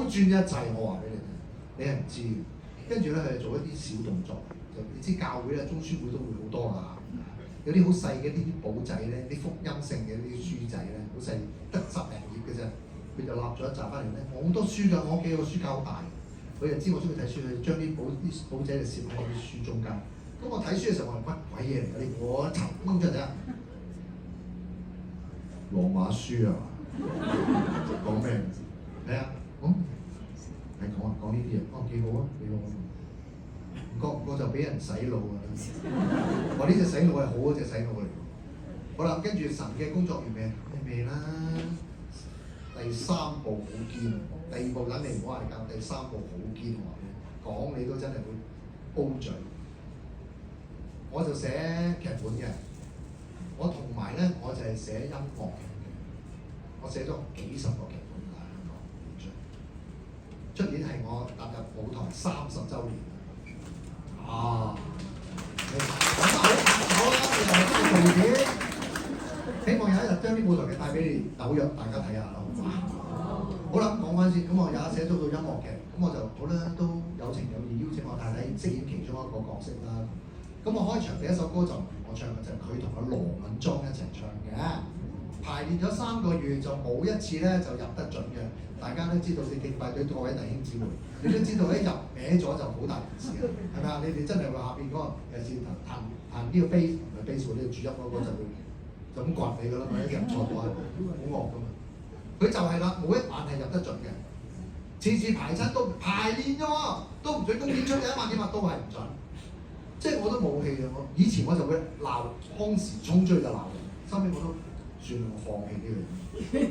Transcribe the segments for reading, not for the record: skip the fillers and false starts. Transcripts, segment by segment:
轉一滯，我話俾你聽，你係唔知嘅。跟住咧，佢係做一啲小動作，就你知教會咧，中書會都會好多㗎。有啲好細嘅呢啲簿仔咧，啲福音性嘅呢啲書仔咧，好細，得10零頁嘅啫。佢就立咗一紮翻嚟咧，我好多書㗎，我屋企個書架好大。佢就知我中意睇書，佢將啲簿仔就攝喺啲書中間。咁我睇書嘅時候，我話乜鬼嘢嚟㗎？你我一層掹出嚟啊！羅馬書啊，講咩？係啊，係講呢啲嘢，幾好啊，幾好啊！個就俾人洗腦啊！我呢隻洗腦係好嗰隻洗腦嚟。好啦，跟住神嘅工作完未？未啦。第3步好堅，第2步等你唔好嗌交，第3步好堅喎。講你都真係會 O 嘴。我就寫劇本嘅，我同埋咧我就係寫音樂劇嘅，我寫咗幾十個劇本喺香港演出。出年係我踏入舞台30週年。啊！好啦，你又係導演，希望有一日將啲舞台劇帶俾你紐約大家睇下啦，好嘛？好啦，講翻先，咁我也寫咗套音樂劇，咁我就好啦，都有情有義邀請我太太飾演其中一個角色啦。咁我開場第一首歌就唔係我唱嘅，就係佢同阿羅敏莊一齊唱嘅。排練咗3個月就冇一次咧就入得準嘅。大家都知道，你敬拜隊各位弟兄姊妹，你都知道咧入歪咗就好大件事嘅，係咪啊？你哋真係會下邊嗰個有時彈呢個 bass 唔係 bass 喎，呢個主音嗰個就會就咁掘你㗎啦嘛，一入錯咗係好惡㗎嘛。佢就係啦，冇一晚係入得準嘅，次次排親都排練啫喎，都唔準公演出嘅，1晚2晚都係唔準。即係我都冇氣嘅，我以前我就會鬧，當時衝出去就鬧人，收尾我都算啦，我放棄呢樣嘢。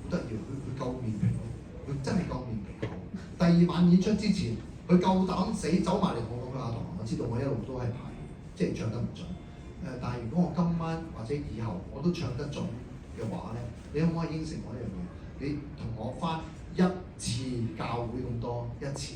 好得意，佢夠面皮咯，佢真係夠面皮厚。第2晚演出之前，佢夠膽死走埋嚟同我講：阿唐，我知道我一路都係排，即係唱得唔準。但係如果我今晚或者以後我都唱得準嘅話咧，你可唔可以應承我一樣嘢？你同我返1次教會咁多1次。